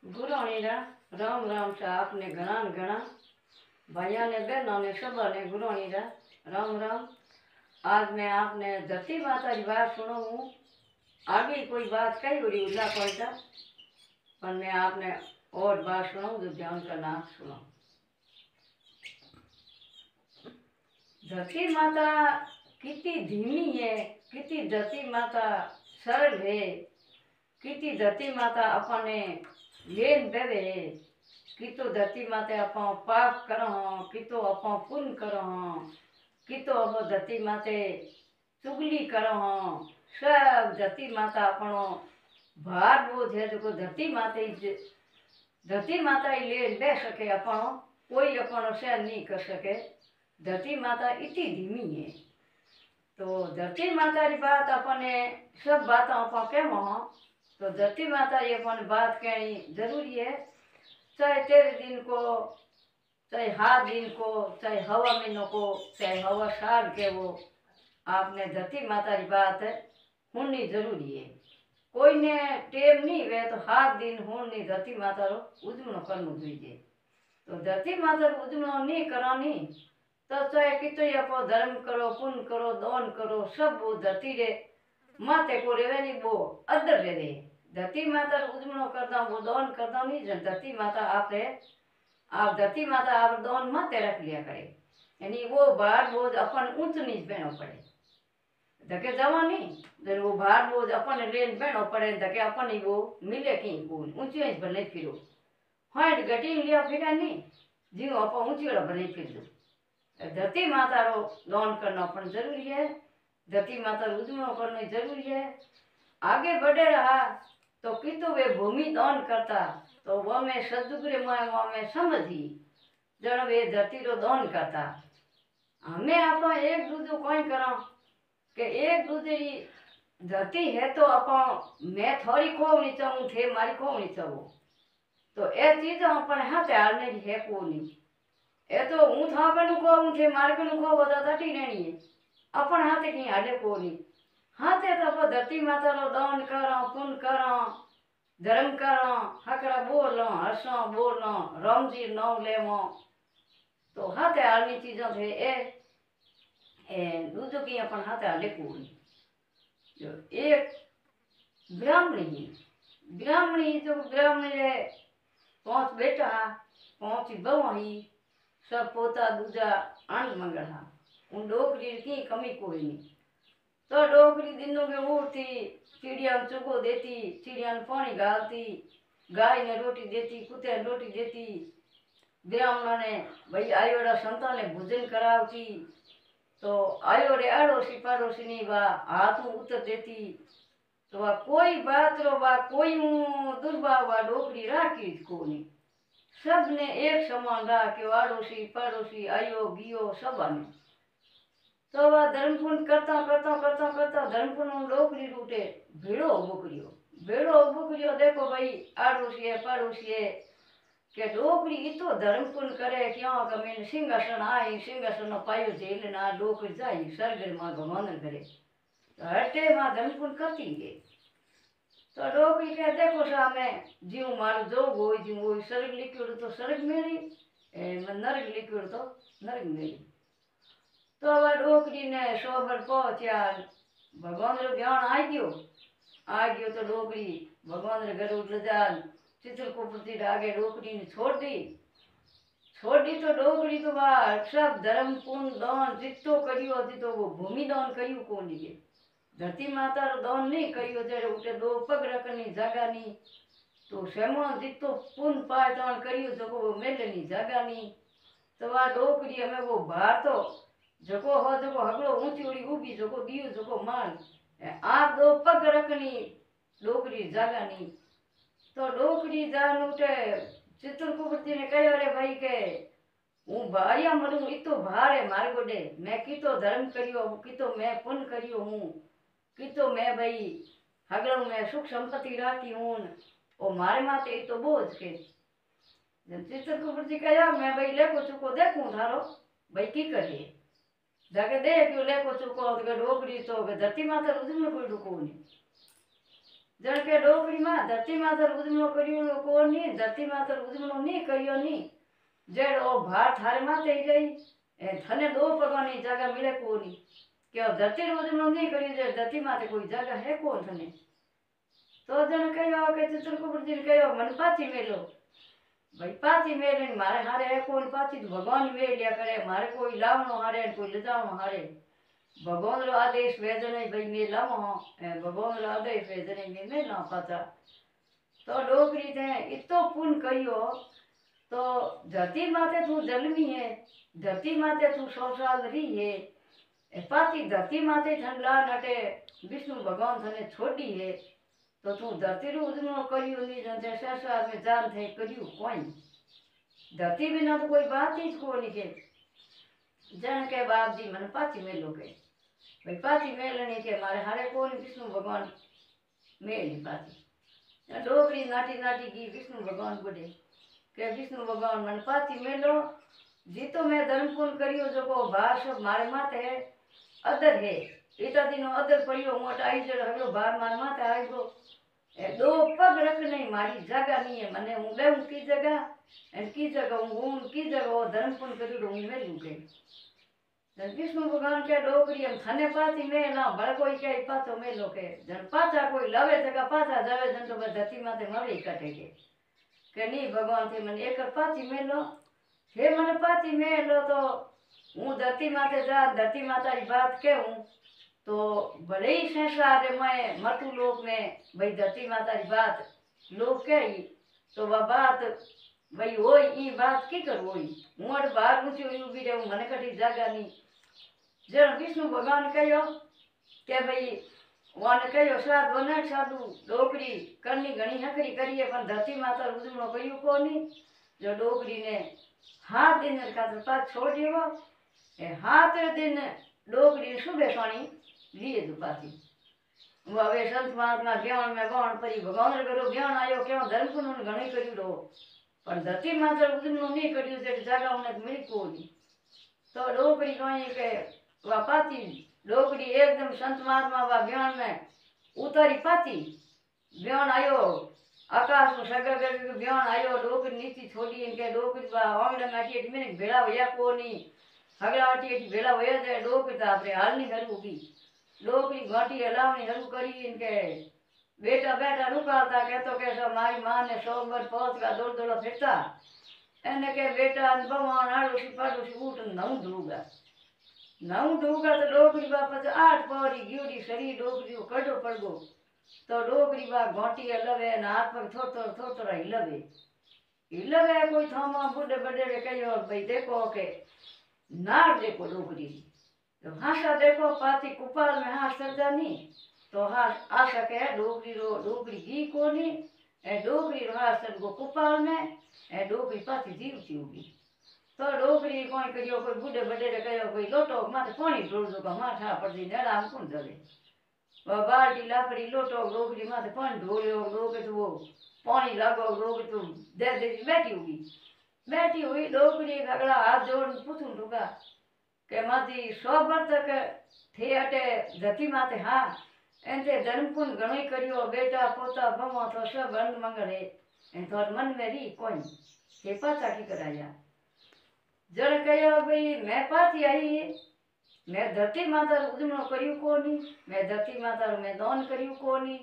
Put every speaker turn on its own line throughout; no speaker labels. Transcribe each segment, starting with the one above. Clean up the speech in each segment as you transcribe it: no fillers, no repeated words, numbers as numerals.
गुरुवाणीरा राम राम से आपने घना न घना भाइयों ने बहनों ने सब ने गुरुवाणीरा राम राम। आज मैं आपने धरती माता की बात सुनाऊँ। आगे कोई बात कही हो रही उल्ला पड़ता पर मैं आपने और बात सुनाऊँ जो ध्यान करना आप सुनो। धरती माता कितनी धीमी है, कितनी धरती माता सरल है, कितनी धरती माता अपने लेन देवे है, कि तो धरती माता अपन पाप करो, कि तो अपन पुण्य करो, कि तो अब धरती माते चुगली करो। सब धरती माता अपनो भार बोझ है जो धरती माता ही ले ले सके, अपनो कोई अपनो सहन नहीं कर सके। धरती माता इतनी धीमी है। तो धरती माता की बात अपने सब बातों अपन कहमो तो धरती माता ये अपन बात कहनी जरूरी है। चाहे 13 दिन को, चाहे 7 दिन को, चाहे हवा महीनों को, चाहे हवा साल के वो आपने धरती माता की बात सुननी जरूरी है। कोई ने टेम नहीं वे तो 7 दिन होनी धरती माता रो उजमणो करनो જોઈએ। तो धरती माता रो उजमणो नहीं करानी तो चाहे कितने आप धर्म करो, पुण्य करो, दान करो, सब वो धरती रे माते को रेवे नहीं वो अदर रे दे। धरती माता उजमणो करदा वो दान करदा नहीं जन धरती माता आप धरती माता आप दान माते रख लिया करे, यानी वो भार बोझ अपन ऊंच नीच बहनो पड़े। धके जवा नहीं जन वो भार बोझ अपन लेन बहनो पड़े, धके अपन ही वो मिले की कोई ऊंची ऊंच भले फिरो हाइट गटी लिया फिरा नहीं जीव अपन ऊंची वाला भले फिर दो। धरती माता रो दान करना अपन जरूरी है। धरती माता उजमणो करना जरूरी है। आगे बढ़े रहा तो कितो वे भूमि दान करता तो वो में सदगुरु में समझी जन वे धरती रो दान करता। हमें आप एक दूसरे कोई करा कि एक दूसरे धरती है तो आप मैं थोड़ी खोवनी चाहूँ थे मारी खोवनी चाहूँ तो ये चीज अपन हाथ हारने की है को नहीं। ये तो हूँ था कनु को थे मार कनु को बता तटी नहीं है अपन हाथे की हाले को नहीं। हाथे तो धरती माता रो दान करा, पुण्य करा, धर्म करा, हकरा बोलो, हसो बोलो, राम जी नाम लेवो तो हाथे हालनी चीजों थे ए दूसरों की अपन हाथे हाले को नहीं। जो एक ब्राह्मणी जो ब्राह्मणी रे 5 बेटा 5 बहू ही सब पोता दूजा आनंद मंगल उन डोकरी की कमी कोई नहीं। तो डोकरी दिनों में उठती चिड़िया चुगो देती, चिड़िया ने पानी गालती, गाय ने रोटी देती, कुत्ते ने रोटी देती, ब्राह्मण ने भाई आयोड़ा संता ने भोजन करावती तो आयोड़े अड़ोसी पड़ोसी नहीं वा हाथ उतर देती। तो वह कोई बात रो वा कोई दुर्भाव वा डोकरी राखी को नहीं। सब ने एक समान रहा कि आड़ोसी पड़ोसी आयो गियो सब ने। तो वह धर्म पुण्य करता करता करता करता धर्म पुण्य डोकरी रूटे भेड़ो बुकरियो देखो भाई आड़ोसी है पड़ोसी है कि डोकरी इतो धर्म पुण्य करे क्यों कि मैंने सिंहासन आई सिंहासन पायो जेल ना डोकरी जाई स्वर्ग मां भगवान करे तो हटे मां धर्म पुण्य करती है। तो डोकरी के देखो सामने जीव मारो जोग हो जीव हो स्वर्ग लिख्यो तो स्वर्ग मिली नरक लिख्यो तो नरक मिली। तो वह डोकरी ने सोबर पहुंचा भगवान रो ध्यान आ गयो तो डोकरी भगवान रे घर उठ जा चित्रकूट आगे डोकरी ने छोड़ दी तो डोकरी तो वह सब धर्म पुण्य दान जितो करियो जितो वो भूमि दान करियो कौन लिए धरती माता रो दान नहीं करियो जरे उठे 2 पग रखनी जगह नहीं तो सेमो जितो पुण्य पाय दान करियो जो वो मेलनी जगह नहीं। तो वह डोकरी हमें वो भार तो जको हो जको हगलो ऊंची उड़ी उभी जको दियो जको मान आप 2 पग रखनी डोकरी जगह नहीं। तो डोकरी जान उठे चित्रकूट ने कहो रे भाई के हूँ भाइया मरू इतो भार है मारे गोडे मैं कितो धर्म करियो कितो मैं पुण्य करियो हूँ कितो मैं भाई हगलों में सुख संपत्ति राखी हूँ और मारे माते इतो बोझ के चित्रकूट जी कहा मैं भाई लेको चुको देखूं थारो भाई की करिए जाके देख क्यों लेको चुको डोकरी तो धरती माता उजमणो कोई रुको नहीं। जण के डोकरी में धरती मातर उजमणो करियो कोनी धरती मातर उजमणो नहीं करियो नहीं जेड ओ भार थारे माते ही गई ए थने दो पगवानी जगह मिले कोनी के धरती उजमणो नहीं करियो जे धरती माते कोई जगह है कौन थने तो जण कहो के चित्रकूट जी कहो मन पाची मेलो भाई पाची मेले मारे हारे है कौन पाची तो भगवान मेल लिया करे मारे कोई लावनो हारे कोई ले जावनो हारे भगवान रो आदेश वेदने भाई मैं लावो भगवान रो आदेश वेदने में मैं ना पाचा तो डोकरी थे इतो पुण्य करियो तो धरती माते तू जन्मी है धरती माते तू 100 साल रही है पाची धरती माते ठंडा नटे विष्णु भगवान थने छोड़ी है तो तू धरती रू उजमणो करियो नहीं जनते संसार में जान थे करियो कोई धरती बिना तो कोई बात ही कोनी के जन के बाप जी मन पाची मेलो के भाई पाची मेलने के मारे हारे कोन विष्णु भगवान मेली पाची डोगरी नाटी नाटी की विष्णु भगवान बोले के विष्णु भगवान मन पाची मेलो जी तो मैं धर्म पुण्य करियो जो को भार सब मारे माते है अदर है इता दिनो अदर पड़ियो मोट आई जड़ हगलो भार मार माते आई गो दो पग रख नहीं मारी जगह नहीं है मने हूँ ले की जगह एन की जगह हूँ की जगह धर्म पुण्य करियो हूँ मैं लूँ के विष्णु भगवान के डोकरी हम थने पाती में ना बड़ कोई के पातो में लोके जन पाचा कोई लवे जगह पाचा जावे जन तो धरती माते मवे कटेगे के नहीं भगवान थे मन एक पाची में लो हे मन पाची में लो तो हूँ धरती माते जा धरती माता की बात के हूँ तो भले ही संसार में मटू लोक में भाई धरती माता की बात लोग कही तो वह बात भाई हो ई बात की कर होई हूँ अट बाहर ऊँची हुई भी रहूँ मन कटी जगह नहीं जन विष्णु भगवान कहो के भाई वन कहो साध बने साधु डोकरी करनी घनी हकरी करिए पर धरती माता उजमणो करियो कोनी जो डोकरी ने हाथ दिन खातर पास छोड़ दियो हाथ दिन डोकरी सुबह पानी लिए दो पासी હવે સંત મહાત્મા જ્ઞાન में गौण परी भगवान करो ज्ञान आयो क्यों धर्म को घणी करी दो पर धरती माता उजमणो नहीं करियो जे जगह उन्हें मिली कोनी तो डोकरी कहीं के वा पाती डोकरी एकदम संत महात्मा वा ज्ञान में उतारी पाती ज्ञान आयो आकाश में सगर कर ज्ञान आयो डोकरी नीति छोड़ी इनके डोकरी वा आंगण में अटी में भेड़ा होया कोनी हगला अटी भेड़ा होया जाए डोकरी तो आपरे हाल नहीं करूगी डोकरी घाटी हलावनी हरु करी इनके बेटा बेटा रुकाता कहतो के सब मारी मां ने 100 वर्ष पहुंच का दौड़ दौड़ फिरता एने के बेटा भगवान आड़ो सी पाड़ो सी उठ नऊ ढूगा तो डोकरी वापस 8 पौरी गियोड़ी शरीर डोकरी कड़ो पड़ गो तो डोकरी बा घाटी हलवे न हाथ पर थोड़ा हिलवे कोई थामा बुढ़े बड़े कहो भाई देखो के नार देखो डोकरी तो हासा देखो पाती कुपाल में हास सर्जा नहीं तो हास आ सके डोकरी घी कोनी डोकरी हास सर को कुपाल में डोकरी पाती जीवती होगी तो डोकरी कोई करियो कोई बुढ़े बड़े कहो कोई लोटो माथे पानी ढोल दो माथा पर दी नड़ा हम कौन जले वह बाल्टी लापड़ी लोटो डोकरी माथे पानी ढोलियो डोकरी तो वो पानी लगो डोकरी तो दे बैठी हुई डोकरी अगला हाथ जोड़ पूछूं टूका के माती 100 वर्ष तक थे अटे धरती माते हाँ एंते धर्म पुण्य घणो करियो बेटा पोता भमो तो सब अंग मंगल है थोड़ मन में री कोई के पाचा की कराया जन कहो भाई मैं पाती आई मैं धरती माता उजमणो करियो कोनी मैं धरती माता में दान करियो कोनी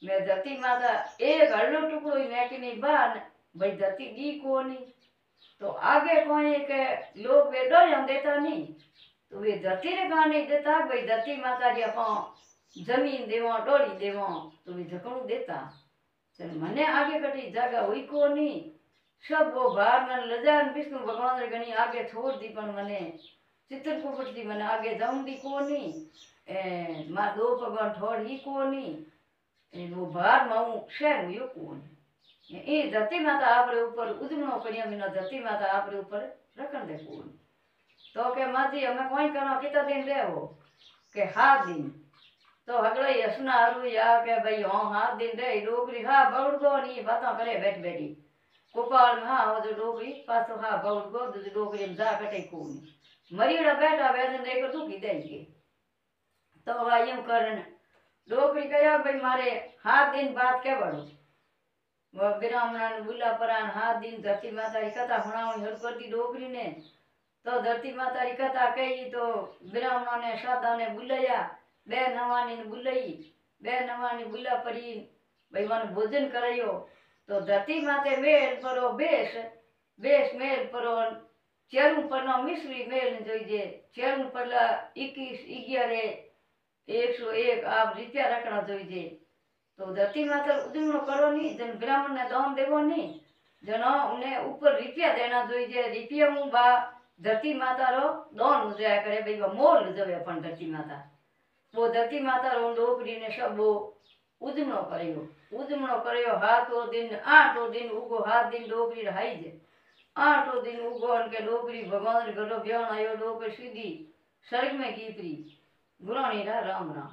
मैं धरती माता एक हल्लो टुकड़ो मैं कि नहीं बान भाई धरती दी कोनी तो आगे कोई के लोग वे डर देता नहीं तो वे धरती रे कहा नहीं देता भाई धरती माता जी आप जमीन देवो डोली देवो तो वे झकड़ू देता चल मने आगे कटी जगह हुई को नहीं सब वो बाहर में लजान विष्णु भगवान रे गणी आगे छोड़ दी पर मने चित्रकूट दी मने आगे जाऊं दी को नहीं मां दो भगवान छोड़ ही को नहीं वो बाहर माऊ शहर हुई को नहीं ये धरती माता आपरे ऊपर उजमणो करिया बिना धरती माता आपरे ऊपर रखन दे कोन तो के माजी हमें कोई करो कितना दिन रहो के 7 दिन तो हगले हसना हरु या के भाई हां 7 दिन रे डोकरी हां बउड़ गो नी बाता करे बैठी गोपाल में हां वो डोकरी पासो हां बउड़ गो डोकरी में जा कटे कोन मरीड़ा बैठा वेदन देख दुखी देंगे तो वा यूं करन डोकरी कहा भाई मारे हाथ दिन बात क्या बड़ो वह ब्राह्मण बुला परान हाथ दिन धरती माता की कथा सुनावी हर करती डोकरी ने तो धरती माता की कथा कही तो ब्राह्मणों ने सादा ने बुलाया बे नवानी ने बुलाई बे नवानी बुला परी भाई मन भोजन करायो तो धरती माते मेल परो बेस बेस मेल परो चेरू पर मिश्री मेल जोईजे चेरू पर 21 11 101 आप रित्या रखना जोईजे तो धरती माता उदमनो करो नहीं जन ब्राह्मण ने दान देवो नहीं जनो उन्हें ऊपर रुपया देना जोईजे रुपया मु बा धरती माता रो दान उजया करे भाई वो मोल उजवे पण धरती माता वो धरती माता रो डोकरी ने सब वो उदमनो करयो हाथो दिन 8 दिन उगो हाथ दिन डोकरी रहाई जे 8 दिन उगो अनके डोकरी भगवान घरो ब्याण आयो डोकरी सीधी स्वर्ग में कीपरी गुरानी रा राम राम।